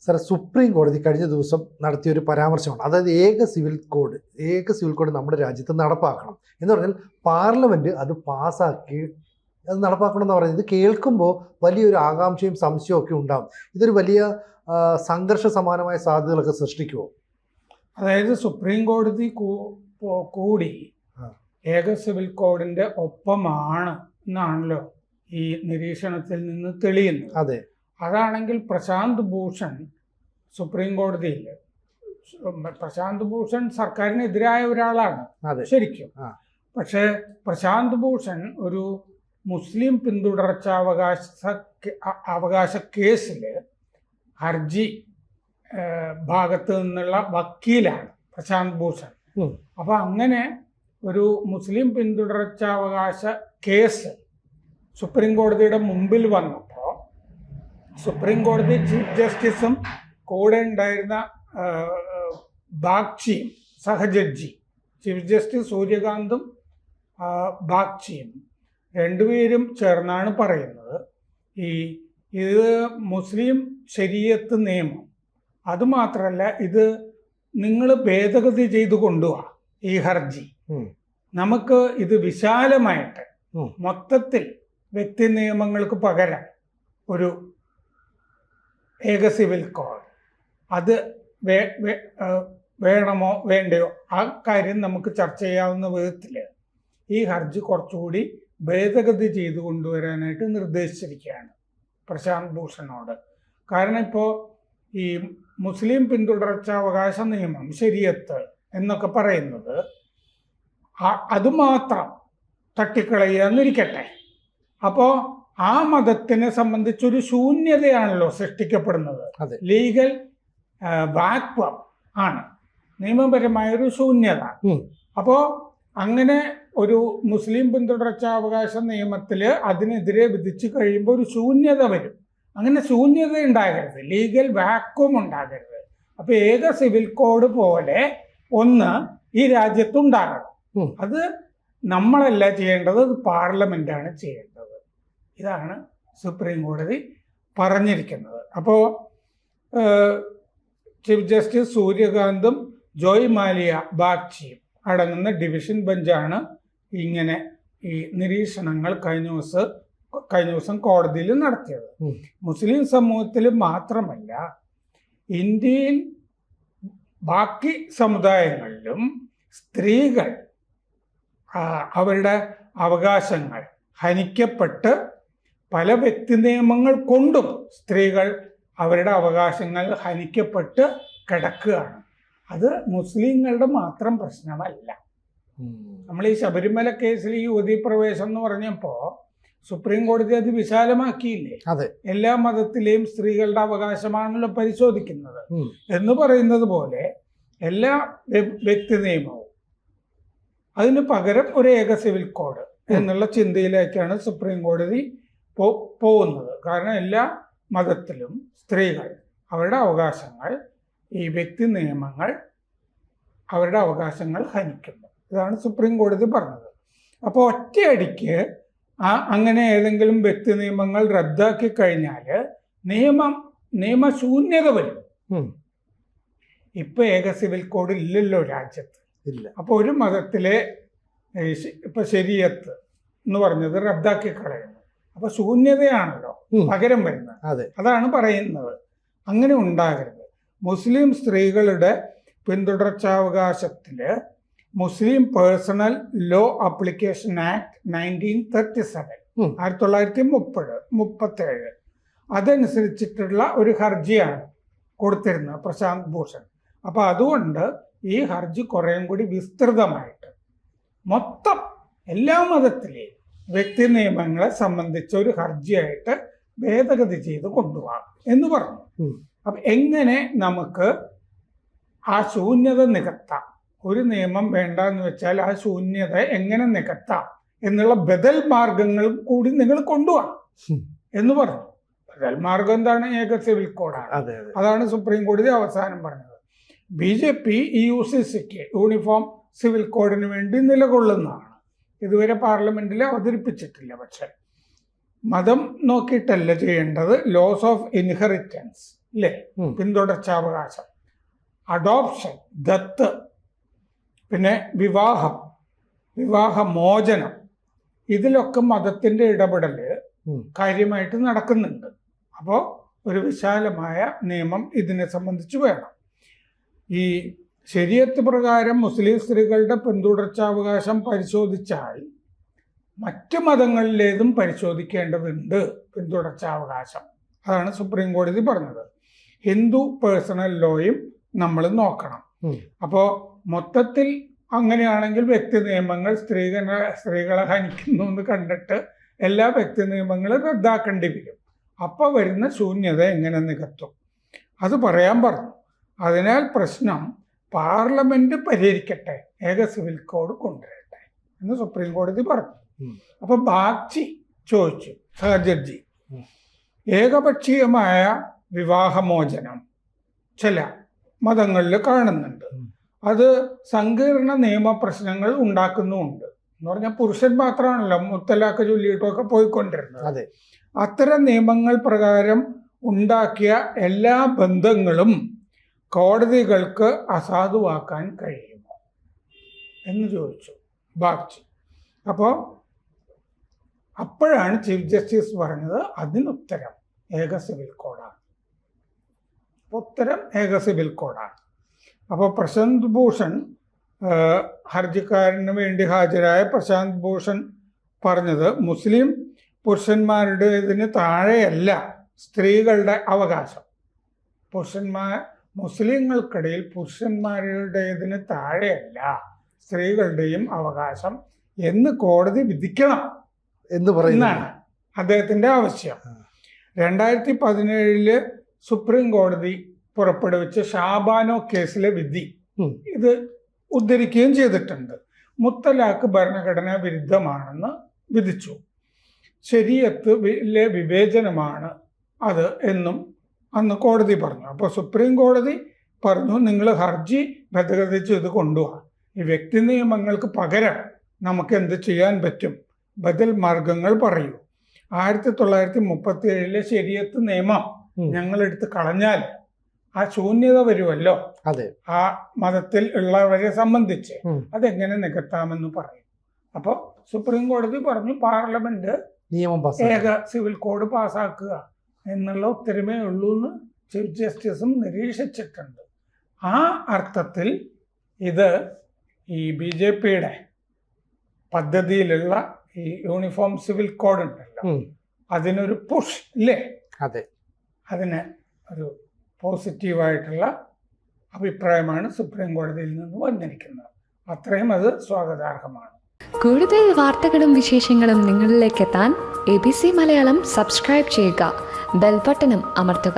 സാറേ, സുപ്രീം കോടതി കഴിഞ്ഞ ദിവസം നടത്തിയൊരു പരാമർശമാണ്. അതായത് ഏക സിവിൽ കോഡ് നമ്മുടെ രാജ്യത്ത് നടപ്പാക്കണം എന്ന് പറഞ്ഞാൽ പാർലമെൻറ്റ് അത് പാസ്സാക്കി അത് നടപ്പാക്കണം എന്ന് പറയുന്നത്. ഇത് കേൾക്കുമ്പോൾ വലിയൊരു ആകാംക്ഷയും സംശയവും ഒക്കെ ഉണ്ടാകും. ഇതൊരു വലിയ സംഘർഷ സമാനമായ സാധ്യതകളൊക്കെ സൃഷ്ടിക്കുമോ? അതായത് സുപ്രീം കോടതി കൂടി ഏക സിവിൽ കോഡിന്റെ ഒപ്പമാണ് എന്നാണല്ലോ ഈ നിരീക്ഷണത്തിൽ നിന്ന് തെളിയുന്നത്. അതെ. അതാണെങ്കിൽ പ്രശാന്ത് ഭൂഷൺ സുപ്രീം കോടതിയിൽ, പ്രശാന്ത് ഭൂഷൺ സർക്കാരിനെതിരായ ഒരാളാണ് ശരിക്കും. പക്ഷേ പ്രശാന്ത് ഭൂഷൺ ഒരു മുസ്ലിം അവകാശ കേസിൽ ഹർജി ഭാഗത്ത് നിന്നുള്ള വക്കീലാണ് പ്രശാന്ത് ഭൂഷൺ. അപ്പൊ അങ്ങനെ ഒരു മുസ്ലിം പിന്തുടർച്ചാവകാശ കേസ് സുപ്രീം കോടതിയുടെ മുമ്പിൽ വന്നപ്പോൾ സുപ്രീം കോടതി ചീഫ് ജസ്റ്റിസും കൂടെ ഉണ്ടായിരുന്ന ബാഗ്ചിയും സഹജഡ്ജി, ചീഫ് ജസ്റ്റിസ് സൂര്യകാന്തും ബാഗ്ചിയും രണ്ടുപേരും ചേർന്നാണ് പറയുന്നത് ഇത് മുസ്ലിം ശരീഅത്ത് നിയമം, അതുമാത്രമല്ല ഇത് നിങ്ങൾ ഭേദഗതി ചെയ്തു കൊണ്ടുപോവാ ഈ ഹർജി. നമുക്ക് ഇത് വിശാലമായിട്ട് മൊത്തത്തിൽ വ്യക്തി നിയമങ്ങൾക്ക് പകരം ഒരു ഏക സിവിൽ കോഡ് അത് വേണമോ വേണ്ടയോ ആ കാര്യം നമുക്ക് ചർച്ച ചെയ്യാവുന്ന വിധത്തിൽ ഈ ഹർജി കുറച്ചുകൂടി ഭേദഗതി ചെയ്തു കൊണ്ടുവരാനായിട്ട് നിർദ്ദേശിച്ചിരിക്കുകയാണ് പ്രശാന്ത് ഭൂഷണോട്. കാരണം ഇപ്പോൾ ഈ മുസ്ലിം പിന്തുടർച്ചാവകാശ നിയമം ശരീഅത്ത് എന്നൊക്കെ പറയുന്നത് അതുമാത്രം തട്ടിക്കളയാന്നിരിക്കട്ടെ. അപ്പോൾ ആ മതത്തിനെ സംബന്ധിച്ചൊരു ശൂന്യതയാണല്ലോ സൃഷ്ടിക്കപ്പെടുന്നത്. ലീഗൽ വാക്വം ആണ്, നിയമപരമായൊരു ശൂന്യത. അപ്പോൾ അങ്ങനെ ഒരു മുസ്ലിം പിന്തുടർച്ചാവകാശ നിയമത്തിൽ അതിനെതിരെ വിധിച്ചു കഴിയുമ്പോൾ ഒരു ശൂന്യത വരും. അങ്ങനെ ശൂന്യത ഉണ്ടാകരുത്, ലീഗൽ വാക്വം ഉണ്ടാകരുത്. അപ്പോൾ ഏക സിവിൽ കോഡ് പോലെ ഒന്ന് ഈ രാജ്യത്തുണ്ടാകണം. അത് നമ്മളല്ല ചെയ്യേണ്ടത്, അത് പാർലമെന്റാണ് ചെയ്യേണ്ടത്. ഇതാണ് സുപ്രീം കോടതി പറഞ്ഞിരിക്കുന്നത്. അപ്പോൾ ചീഫ് ജസ്റ്റിസ് സൂര്യകാന്തും ജോയ് മാലിയ ബാഗ്ചിയും അടങ്ങുന്ന ഡിവിഷൻ ബെഞ്ചാണ് ഇങ്ങനെ ഈ നിരീക്ഷണങ്ങൾ കഴിഞ്ഞ ദിവസം കോടതിയിൽ നടത്തിയത്. മുസ്ലിം സമൂഹത്തിൽ മാത്രമല്ല, ഇന്ത്യയിൽ ബാക്കി സമുദായങ്ങളിലും സ്ത്രീകൾ അവരുടെ അവകാശങ്ങൾ ഹനിക്കപ്പെട്ട് പല വ്യക്തി നിയമങ്ങൾ കൊണ്ടും സ്ത്രീകൾ അവരുടെ അവകാശങ്ങൾ ഹനിക്കപ്പെട്ട് കിടക്കുകയാണ്. അത് മുസ്ലിങ്ങളുടെ മാത്രം പ്രശ്നമല്ല. നമ്മൾ ഈ ശബരിമല കേസിൽ യുവതീ പ്രവേശം എന്ന് പറഞ്ഞപ്പോൾ സുപ്രീം കോടതി അത് വിശാലമാക്കിയില്ലേ? എല്ലാ മതത്തിലെയും സ്ത്രീകളുടെ അവകാശമാണല്ലോ പരിശോധിക്കുന്നത് എന്ന് പറയുന്നത് പോലെ എല്ലാ വ്യക്തി നിയമവും അതിന് പകരം ഒരു ഏക സിവിൽ കോഡ് എന്നുള്ള ചിന്തയിലേക്കാണ് സുപ്രീം കോടതി പോകുന്നത്. കാരണം എല്ലാ മതത്തിലും സ്ത്രീകൾ അവരുടെ അവകാശങ്ങൾ, ഈ വ്യക്തി നിയമങ്ങൾ അവരുടെ അവകാശങ്ങൾ ഹനിക്കുന്നു. ഇതാണ് സുപ്രീം കോടതി പറഞ്ഞത്. അപ്പോൾ ഒറ്റയടിക്ക് അങ്ങനെ ഏതെങ്കിലും വ്യക്തി നിയമങ്ങൾ റദ്ദാക്കി കഴിഞ്ഞാൽ നിയമശൂന്യത വരും. ഇപ്പൊ ഏക സിവിൽ കോഡ് ഇല്ലല്ലോ രാജ്യത്ത്. അപ്പോൾ ഒരു മതത്തിലെ ഇപ്പൊ ശരീഅത്ത് എന്ന് പറഞ്ഞത് റദ്ദാക്കി കളയുന്നു. അപ്പൊ ശൂന്യതയാണല്ലോ പകരം വരുന്നത്. അതാണ് പറയുന്നത് അങ്ങനെ ഉണ്ടാകരുത്. മുസ്ലിം സ്ത്രീകളുടെ പിന്തുടർച്ചാവകാശത്തില് Muslim personal law application act 1937 1937 അതനുസരിച്ചിട്ടുള്ള ഒരു ഹർജിയാണ് കൊടുത്തിരുന്നത് പ്രശാന്ത് ഭൂഷൺ. അപ്പൊ അതുകൊണ്ട് ഈ ഹർജി കുറേയും കൂടി വിസ്തൃതമായിട്ട് മൊത്തം എല്ലാ മതത്തിലെയും വ്യക്തി നിയമങ്ങളെ സംബന്ധിച്ച ഒരു ഹർജിയായിട്ട് ഭേദഗതി ചെയ്ത് കൊണ്ടുപോകാം എന്ന് പറഞ്ഞു. അപ്പൊ എങ്ങനെ നമുക്ക് ആ ശൂന്യത നികത്താം, ഒരു നിയമം വേണ്ട എന്ന് വെച്ചാൽ ആ ശൂന്യത എങ്ങനെ നികത്താം എന്നുള്ള ബദൽ മാർഗങ്ങൾ കൂടി നിങ്ങൾ കൊണ്ടുപോകാം എന്ന് പറഞ്ഞു. ബദൽ മാർഗം എന്താണ്? ഏക സിവിൽ കോഡാണ്. അതാണ് സുപ്രീം കോടതി അവസാനം പറഞ്ഞത്. BJP UCCക്ക് യൂണിഫോം സിവിൽ കോഡിന് വേണ്ടി നിലകൊള്ളുന്നതാണ്. ഇതുവരെ പാർലമെന്റിൽ അവതരിപ്പിച്ചിട്ടില്ല. പക്ഷെ മതം നോക്കിയിട്ടല്ല ചെയ്യേണ്ടത്, ലോസ് ഓഫ് ഇൻഹെറിറ്റൻസ് ഇല്ലേ? ഉം. പിന്തുടർച്ചാവകാശം, അഡോപ്ഷൻ, ദത്ത്, പിന്നെ വിവാഹമോചനം, ഇതിലൊക്കെ മതത്തിൻ്റെ ഇടപെടൽ ഉം. കാര്യമായിട്ട് നടക്കുന്നുണ്ട്. അപ്പോൾ ഒരു വിശാലമായ നിയമം ഇതിനെ സംബന്ധിച്ച് വേണം. ഈ ശരീഅത്ത് പ്രകാരം മുസ്ലിം സ്ത്രീകളുടെ പിന്തുടർച്ചാവകാശം പരിശോധിച്ചാൽ മറ്റ് മതങ്ങളിലേതും പരിശോധിക്കേണ്ടതുണ്ട് പിന്തുടർച്ചാവകാശം. അതാണ് സുപ്രീം കോടതി പറഞ്ഞത്. ഹിന്ദു പേഴ്സണൽ ലോയും നമ്മൾ നോക്കണം. അപ്പോൾ മൊത്തത്തിൽ അങ്ങനെയാണെങ്കിൽ വ്യക്തി നിയമങ്ങൾ സ്ത്രീകളെ ഹനിക്കുന്നു എന്ന് കണ്ടിട്ട് എല്ലാ വ്യക്തി നിയമങ്ങളും റദ്ദാക്കേണ്ടി വരും. അപ്പോൾ വരുന്ന ശൂന്യത എങ്ങനെ നികത്തും? അത് പറയാൻ പറഞ്ഞു. അതിനാൽ പ്രശ്നം പാർലമെന്റ് പരിഹരിക്കട്ടെ, ഏക സിവിൽ കോഡ് കൊണ്ടുവരട്ടെ എന്ന് സുപ്രീം കോടതി പറഞ്ഞു. അപ്പൊ ബാഗ്ചി ചോദിച്ചു, സഹജഡ്ജി, ഏകപക്ഷീയമായ വിവാഹമോചനം ചില മതങ്ങളിൽ കാണുന്നുണ്ട്. അത് സങ്കീർണ നിയമപ്രശ്നങ്ങൾ ഉണ്ടാക്കുന്നുമുണ്ട്. എന്ന് പറഞ്ഞാൽ പുരുഷൻ മാത്രമാണല്ലോ മുത്തലാഖ് ചൊല്ലിയിട്ടൊക്കെ പോയിക്കൊണ്ടിരുന്നത്. അത്തരം നിയമങ്ങൾ പ്രകാരം ഉണ്ടാക്കിയ എല്ലാ ബന്ധങ്ങളും കോടതികൾക്ക് അസാധുവാക്കാൻ കഴിയുമോ എന്ന് ചോദിച്ചു ബാഗ്ചി. അപ്പോഴാണ് ചീഫ് ജസ്റ്റിസ് പറഞ്ഞത് അതിനുത്തരം ഏക സിവിൽ കോഡാണ്. ഉത്തരം ഏക സിവിൽ കോഡാണ്. അപ്പോൾ പ്രശാന്ത് ഭൂഷൺ, ഹർജിക്കാരന് വേണ്ടി ഹാജരായ പ്രശാന്ത് ഭൂഷൺ പറഞ്ഞത് മുസ്ലിം പുരുഷന്മാരുടേതിന് താഴെയല്ല സ്ത്രീകളുടെ അവകാശം. മുസ്ലിങ്ങൾക്കിടയിൽ പുരുഷന്മാരുടേതിന് താഴെയല്ല സ്ത്രീകളുടെയും അവകാശം എന്ന് കോടതി വിധിക്കണം എന്ന് പറയുന്നതാണ് അദ്ദേഹത്തിൻ്റെ ആവശ്യം. 2017 സുപ്രീം കോടതി പുറപ്പെടുവിച്ച ഷാബാനോ കേസിലെ വിധി ഇത് ഉദ്ധരിക്കുകയും ചെയ്തിട്ടുണ്ട്. മുത്തലാഖ് ഭരണഘടനാ വിരുദ്ധമാണെന്ന് വിധിച്ചു. ശരീഅത്തിലെ വിവേചനമാണ് അത് എന്നും അന്ന് കോടതി പറഞ്ഞു. അപ്പോൾ സുപ്രീം കോടതി പറഞ്ഞു, നിങ്ങൾ ഹർജി ഭേദഗതി ചെയ്ത് കൊണ്ടുപോകാം. ഈ വ്യക്തി നിയമങ്ങൾക്ക് പകരം നമുക്ക് എന്ത് ചെയ്യാൻ പറ്റും? ബദൽ മാർഗങ്ങൾ പറയൂ. 1937 ശരീഅത്ത് നിയമം ഞങ്ങളെടുത്ത് കളഞ്ഞാൽ ആ ശൂന്യത വരുമല്ലോ ആ മതത്തിൽ ഉള്ളവരെ സംബന്ധിച്ച്, അതെങ്ങനെ നികത്താമെന്ന് പറയും. അപ്പോൾ സുപ്രീം കോടതി പറഞ്ഞു പാർലമെന്റ് നിയമം ഏക സിവിൽ കോഡ് പാസ്സാക്കുക എന്നുള്ള ഉത്തരമേ ഉള്ളൂ എന്ന് ചീഫ് ജസ്റ്റിസും നിരീക്ഷിച്ചിട്ടുണ്ട്. ആ അർത്ഥത്തിൽ ഇത് ഈ BJPയുടെ പദ്ധതിയിലുള്ള ഈ യൂണിഫോം സിവിൽ കോഡ് ഉണ്ടല്ലോ, അതിനൊരു പുഷ് ഇല്ലേ? അതിന് ഒരു പോസിറ്റീവായിട്ടുള്ള അഭിപ്രായമാണ് സുപ്രീം കോടതിയിൽ നിന്ന് വന്നിരിക്കുന്നത്. അത്രയും അത് സ്വാഗതാർഹമാണ്. കൂടുതൽ വാർത്തകളും വിശേഷങ്ങളും നിങ്ങളിലേക്ക് എത്താൻ ABC മലയാളം സബ്സ്ക്രൈബ് ചെയ്യുക, ബെൽബട്ടനും അമർത്തുക.